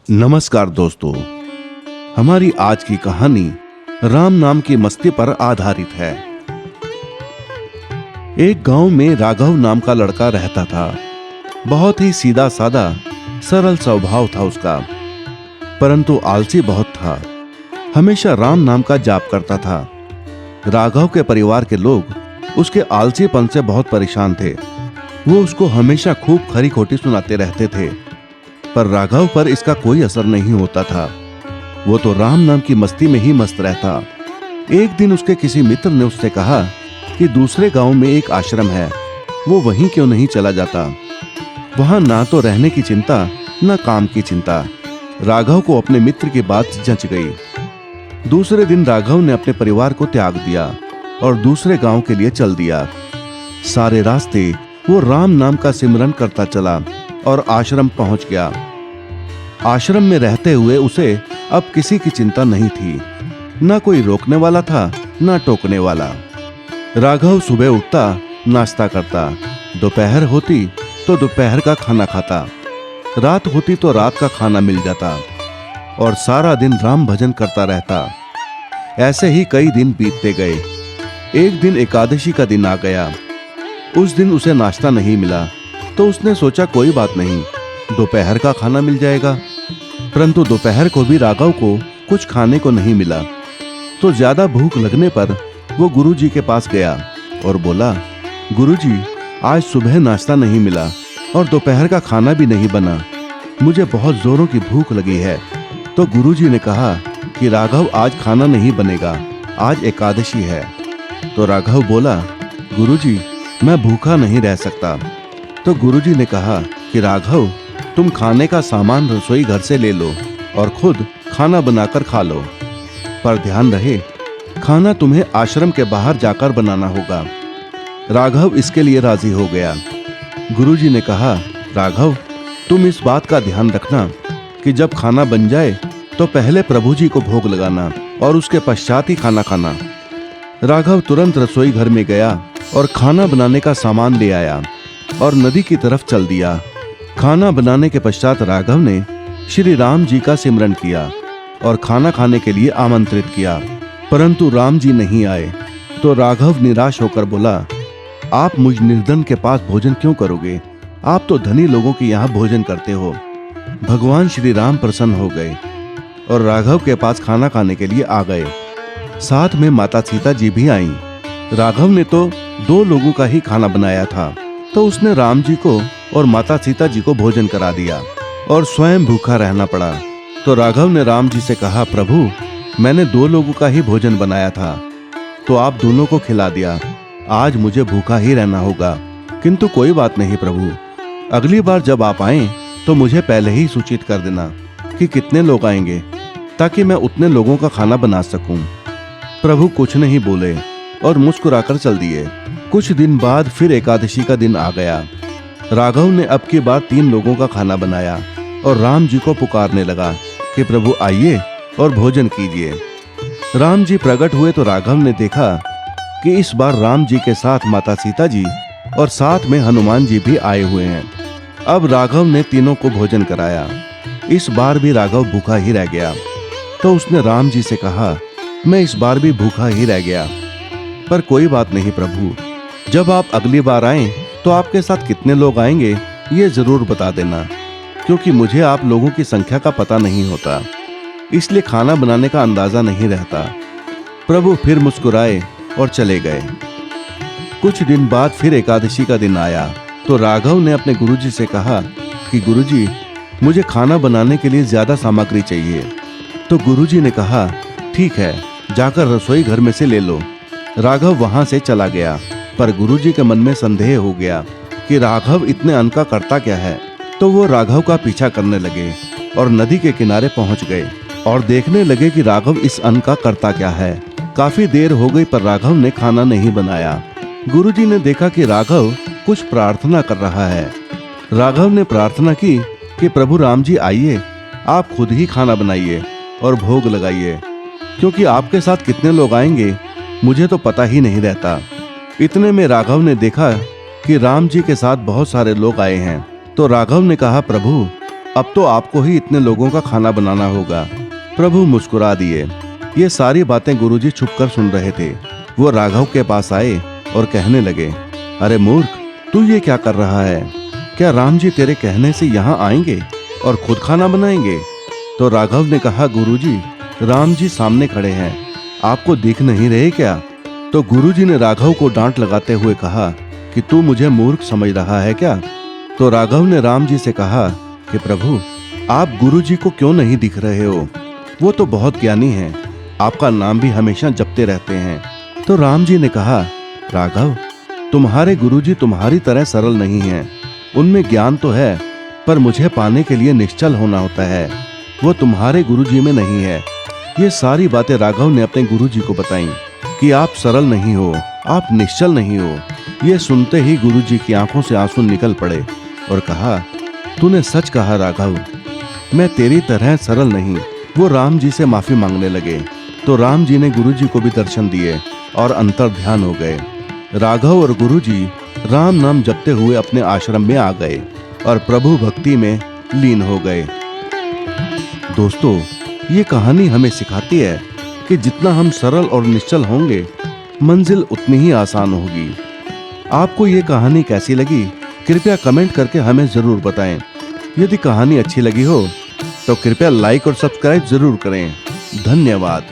नमस्कार दोस्तों, हमारी आज की कहानी राम नाम की मस्ती पर आधारित है। एक गांव में राघव नाम का लड़का रहता था। बहुत ही सीधा सादा सरल स्वभाव था उसका, परंतु आलसी बहुत था। हमेशा राम नाम का जाप करता था। राघव के परिवार के लोग उसके आलसीपन से बहुत परेशान थे। वो उसको हमेशा खूब खरी खोटी सुनाते रहते थे, पर राघव पर इसका कोई असर नहीं होता था। वो तो राम नाम की मस्ती में ही मस्त रहता। एक दिन उसके किसी मित्र ने उससे कहा कि दूसरे गांव में एक आश्रम है, वो वहीं क्यों नहीं चला जाता। वहां ना तो रहने की चिंता, ना काम की चिंता। राघव को अपने मित्र की बात जच गई। दूसरे दिन राघव ने अपने परिवार को त्याग दिया और दूसरे गांव के लिए चल दिया। सारे रास्ते वो राम नाम का सिमरन करता चला और आश्रम पहुंच गया। आश्रम में रहते हुए उसे अब किसी की चिंता नहीं थी। ना कोई रोकने वाला था, ना टोकने वाला। राघव सुबह उठता, नाश्ता करता, दोपहर होती तो दोपहर का खाना खाता, रात होती तो रात का खाना मिल जाता और सारा दिन राम भजन करता रहता। ऐसे ही कई दिन बीतते गए। एक दिन एकादशी का दिन आ गया। उस दिन उसे नाश्ता नहीं मिला तो उसने सोचा कोई बात नहीं, दोपहर का खाना मिल जाएगा। परंतु दोपहर को भी राघव को कुछ खाने को नहीं मिला। तो ज्यादा भूख लगने पर वो गुरुजी के पास गया और बोला, गुरुजी, आज सुबह नाश्ता नहीं मिला और दोपहर का खाना भी नहीं बना। मुझे बहुत जोरों की भूख लगी है। तो गुरुजी ने कहा कि राघव, आज खाना नहीं बनेगा, आज एकादशी है। तो राघव बोला, गुरुजी, मैं भूखा नहीं रह सकता। तो गुरुजी ने कहा कि राघव, तुम खाने का सामान रसोई घर से ले लो और खुद खाना बनाकर खा लो, पर ध्यान रहे खाना तुम्हें आश्रम के बाहर जाकर बनाना होगा। राघव इसके लिए राजी हो गया। गुरुजी ने कहा, राघव, तुम इस बात का ध्यान रखना कि जब खाना बन जाए तो पहले प्रभु जी को भोग लगाना और उसके पश्चात ही खाना खाना। राघव तुरंत रसोई घर में गया और खाना बनाने का सामान ले आया और नदी की तरफ चल दिया। खाना बनाने के पश्चात राघव ने श्री राम जी का सिमरन किया और खाना खाने के लिए आमंत्रित किया, परंतु राम जी नहीं आए। तो राघव निराश होकर बोला, आप मुझ निर्धन के पास भोजन क्यों करोगे? आप तो धनी लोगों के यहाँ भोजन करते हो। भगवान श्री राम प्रसन्न हो गए और राघव के पास खाना खाने के लिए आ गए। साथ में माता सीता जी भी आईं। राघव ने तो 2 लोगों का ही खाना बनाया था, तो उसने राम जी को और माता सीता जी को भोजन करा दिया और स्वयं भूखा रहना पड़ा। तो राघव ने राम जी से कहा, प्रभु, मैंने 2 लोगों का ही भोजन बनाया था, तो आप दोनों को खिला दिया। आज मुझे भूखा ही रहना होगा। किंतु कोई बात नहीं प्रभु, अगली बार जब आप आएं तो मुझे पहले ही सूचित कर देना कि कितने लोग आएंगे, ताकि मैं उतने लोगों का खाना बना सकूं। प्रभु कुछ नहीं बोले और मुस्कुराकर चल दिए। कुछ दिन बाद फिर एकादशी का दिन आ गया। राघव ने अब की बार 3 लोगों का खाना बनाया और राम जी को पुकारने लगा कि प्रभु आइए और भोजन कीजिए। राम जी प्रकट हुए तो राघव ने देखा कि इस बार राम जी के साथ माता सीता जी और साथ में हनुमान जी भी आए हुए हैं। अब राघव ने तीनों को भोजन कराया। इस बार भी राघव भूखा ही रह गया। तो उसने राम जी से कहा, मैं इस बार भी भूखा ही रह गया, पर कोई बात नहीं प्रभु, जब आप अगली बार आएं तो आपके साथ कितने लोग आएंगे ये जरूर बता देना, क्योंकि मुझे आप लोगों की संख्या का पता नहीं होता, इसलिए खाना बनाने का अंदाजा नहीं रहता। प्रभु फिर मुस्कुराए और चले गए। कुछ दिन बाद फिर एकादशी का दिन आया तो राघव ने अपने गुरुजी से कहा कि गुरुजी, मुझे खाना बनाने के लिए ज्यादा सामग्री चाहिए। तो गुरुजी ने कहा, ठीक है, जाकर रसोई घर में से ले लो। राघव वहां से चला गया, पर गुरुजी के मन में संदेह हो गया कि राघव इतने अन्न का करता क्या है। तो वो राघव का पीछा करने लगे और नदी के किनारे पहुंच गए और देखने लगे कि राघव इस अन्न का करता क्या है। काफी देर हो गई पर राघव ने खाना नहीं बनाया। गुरुजी ने देखा कि राघव कुछ प्रार्थना कर रहा है। राघव ने प्रार्थना की कि प्रभु राम जी आइए, आप खुद ही खाना बनाइए और भोग लगाइए, क्योंकि आपके साथ कितने लोग आएंगे मुझे तो पता ही नहीं रहता। इतने में राघव ने देखा कि राम जी के साथ बहुत सारे लोग आए हैं। तो राघव ने कहा, प्रभु, अब तो आपको ही इतने लोगों का खाना बनाना होगा। प्रभु मुस्कुरा दिए। ये सारी बातें गुरुजी छुपकर सुन रहे थे। वो राघव के पास आए और कहने लगे, अरे मूर्ख, तू ये क्या कर रहा है? क्या राम जी तेरे कहने से यहाँ आएंगे और खुद खाना बनाएंगे? तो राघव ने कहा, गुरुजी, राम जी सामने खड़े हैं, आपको दिख नहीं रहे क्या? तो गुरुजी ने राघव को डांट लगाते हुए कहा कि तू मुझे मूर्ख समझ रहा है क्या? तो राघव ने राम जी से कहा कि प्रभु, आप गुरुजी को क्यों नहीं दिख रहे हो? वो तो बहुत ज्ञानी हैं, आपका नाम भी हमेशा जपते रहते हैं। तो राम जी ने कहा, राघव, तुम्हारे गुरुजी तुम्हारी तरह सरल नहीं हैं। उनमें ज्ञान तो है, पर मुझे पाने के लिए निश्चल होना होता है। वो तुम्हारे गुरुजी में नहीं है। ये सारी बातें राघव ने अपने गुरुजी को बताई कि आप सरल नहीं हो, आप निश्चल नहीं हो। ये सुनते ही गुरुजी की आंखों से आंसू निकल पड़े और कहा, तूने सच कहा राघव, मैं तेरी तरह सरल नहीं। वो राम जी से माफी मांगने लगे। तो राम जी ने गुरुजी को भी दर्शन दिए और अंतर ध्यान हो गए। राघव और गुरुजी राम नाम जपते हुए अपने आश्रम में आ गए और प्रभु भक्ति में लीन हो गए। दोस्तों, ये कहानी हमें सिखाती है कि जितना हम सरल और निश्चल होंगे, मंजिल उतनी ही आसान होगी। आपको ये कहानी कैसी लगी? कृपया कमेंट करके हमें जरूर बताएं। यदि कहानी अच्छी लगी हो तो कृपया लाइक और सब्सक्राइब जरूर करें। धन्यवाद।